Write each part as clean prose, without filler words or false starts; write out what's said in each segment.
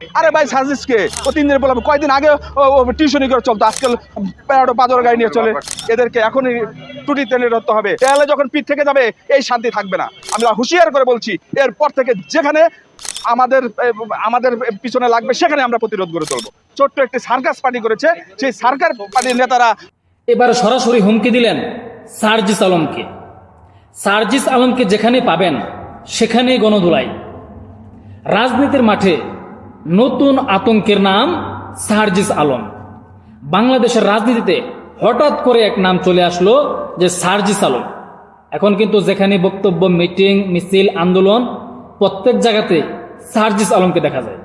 আরে ভাই সার্জিসকে ও 3 দিন বললাম, কয়দিন আগে ও টিউশনি করে চলতো, আজকাল প্যারাডো পাজর গাড়ি নিয়ে চলে। এদেরকে এখনই টুটি টেনে ধরতে হবে, তাহলে যখন পিঠ থেকে যাবে এই শান্তি থাকবে না। আমরা হুঁশিয়ার করে বলছি, এরপর থেকে যেখানে আমাদের পিছনে লাগবে সেখানে আমরা প্রতিরোধ করে চলবো। ছোট্ট একটি সার্কাস পার্টি করেছে, সেই সার্কাস পার্টির নেতারা এবার সরাসরি হুমকি দিলেন সার্জিস আলমকে। সার্জিস আলমকে যেখানে পাবেন সেখানেই গণধোলাই। রাজনীতির মাঠে নতুন আতঙ্কের নাম সার্জিস আলম। বাংলাদেশের রাজনীতিতে হঠাৎ করে এক নাম চলে আসলো, যে সার্জিস আলম। এখন কিন্তু যেখানে বক্তব্য, মিটিং, মিছিল, আন্দোলন, প্রত্যেক জায়গাতে সার্জিস আলমকে দেখা যায়।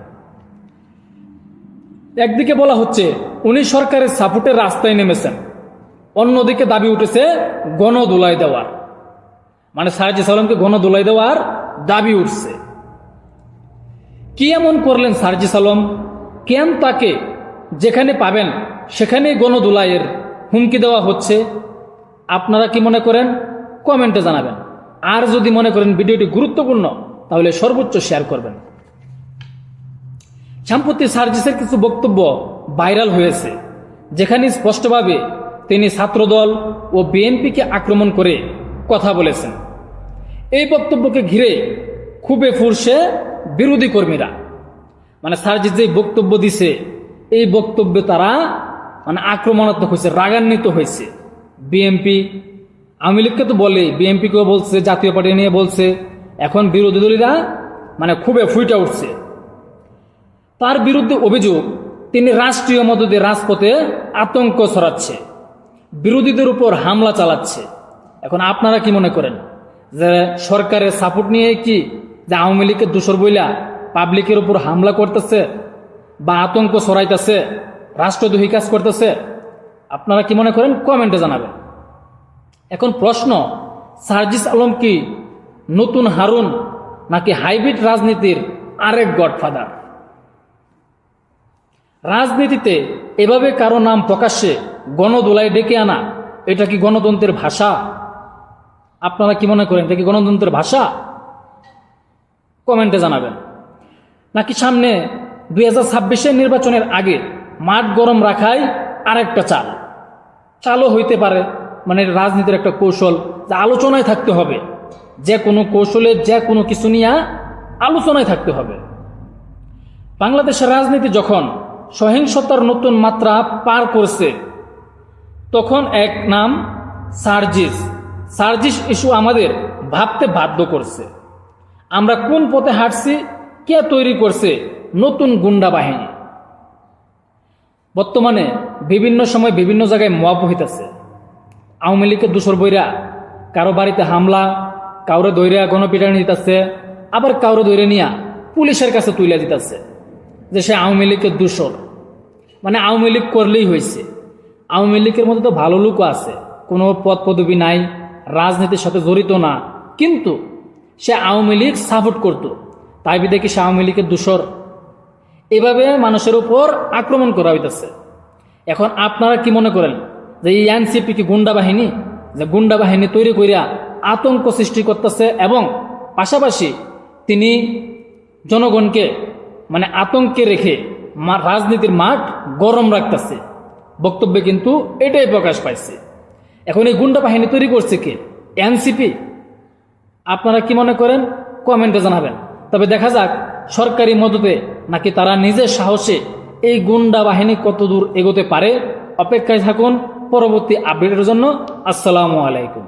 একদিকে বলা হচ্ছে উনি সরকারের সাপোর্টে রাস্তায় নেমেছেন, অন্যদিকে দাবি উঠেছে গণধোলাই দেওয়ার, মানে সার্জিস আলমকে গণধোলাই দেওয়ার দাবি উঠছে। কি এমন করলেন সার্জিস আলম? কেন তাকে যেখানে পাবেন সেখানেই গণধোলাইয়ের হুমকি দেওয়া হচ্ছে? আপনারা কি মনে করেন? কমেন্টে জানাবেন। আর যদি মনে করেন ভিডিওটি গুরুত্বপূর্ণ, তাহলে সর্বোচ্চ শেয়ার করবেন। সম্প্রতি সার্জিসের কিছু বক্তব্য ভাইরাল হয়েছে, যেখানে স্পষ্টভাবে তিনি ছাত্রদল ও বিএনপিকে আক্রমণ করে কথা বলেছেন। এই বক্তব্যকে ঘিরে খুবই ফুঁসছে বিরোধী কর্মীরা। মানে সার্জিস যে বক্তব্য দিছে, এই বক্তব্যে তারা মানে আক্রমণাত্মক হয়েছে, রাগান্বিত হয়েছে। বিএনপি, আওয়ামী লীগকে তো বলে, বিএনপিকেও বলছে, জাতীয় পার্টি নিয়ে বলছে, এখন বিরোধী দলীরা মানে খুবই ফুইটা উঠছে। তার বিরুদ্ধে অভিযোগ, তিনি রাষ্ট্রীয় মদদে রাজপথে আতঙ্ক ছড়াচ্ছে, বিরোধীদের উপর হামলা চালাচ্ছে। এখন আপনারা কি মনে করেন যে সরকারের সাপোর্ট নিয়ে কি যে আওয়ামী লীগের দোসর বইলা পাবলিকের উপর হামলা করতেছে বা আতঙ্ক ছড়াইতেছে, রাষ্ট্রদ্রোহী কাজ করতেছে? আপনারা কি মনে করেন? কমেন্টে জানাবেন। এখন প্রশ্ন, সার্জিস আলম কি নতুন হারুন, নাকি হাইব্রিড রাজনীতির আরেক গডফাদার? রাজনীতিতে এভাবে কারো নাম প্রকাশ্যে গণধোলাই ডেকে আনা, এটা কি গণতন্ত্রের ভাষা? আপনারা কি মনে করেন, এটা কি গণতন্ত্রের ভাষা? কমেন্টে জানাবেন। নাকি সামনে 2026 নির্বাচনের আগে মাঠ গরম রাখাই আরেকটা চালও হইতে পারে? মানে রাজনীতির একটা কৌশল, যা আলোচনায় থাকতে হবে, যে কোনো কৌশলে যে কোনো কিছু নিয়ে আলোচনায় থাকতে হবে। বাংলাদেশের রাজনীতি যখন সহিংসতার নতুন মাত্রা পার করছে, তখন এক নাম সার্জিস ইস্যু আমাদের ভাবতে বাধ্য করছে। আমরা কোন পথে হাঁটছি? কে তৈরি করছে নতুন গুন্ডা বাহিনী? বর্তমানে বিভিন্ন সময় বিভিন্ন জায়গায় মব হইতেছে। আওয়ামী লীগের দোসর বইরা কারো বাড়িতে হামলা, কাউরে দৈরা গণপিটানি দিতেছে, আবার কাউরে দৈরে নিয়া পুলিশের কাছে তুলে দিতেছে যে সে আওয়ামী লীগের দোসর। মানে আওয়ামী লীগ করলেই হয়েছে। আওয়ামী লীগের মধ্যে তো ভালো লোকও আছে, কোনো পদ পদবি নাই, রাজনীতির সাথে জড়িত না, কিন্তু সে আওয়ামী লীগ সাপোর্ট করত, তাই বিদে কি সে আওয়ামী লীগের দোসর? এভাবে মানুষের উপর আক্রমণ করা হইতেছে। এখন আপনারা কি মনে করেন যে এই এনসিপি কি গুন্ডা বাহিনী, যে গুন্ডা বাহিনী তৈরি করিয়া আতঙ্ক সৃষ্টি করতেছে এবং পাশাপাশি তিনি জনগণকে মানে আতঙ্কে রেখে রাজনীতির মাঠ গরম রাখতেছে? বক্তব্যে কিন্তু এটাই প্রকাশ পাইছে। এখন এই গুন্ডা বাহিনী তৈরি করছে কে? এনসিপি? আপনারা কি মনে করেন? কমেন্টে জানাবেন। তবে দেখা যাক সরকারি মদতে নাকি তারা নিজের সাহসে এই গুন্ডা বাহিনী কতদূর এগোতে পারে। অপেক্ষায় থাকুন পরবর্তী আপডেটের জন্য। আসসালামু আলাইকুম।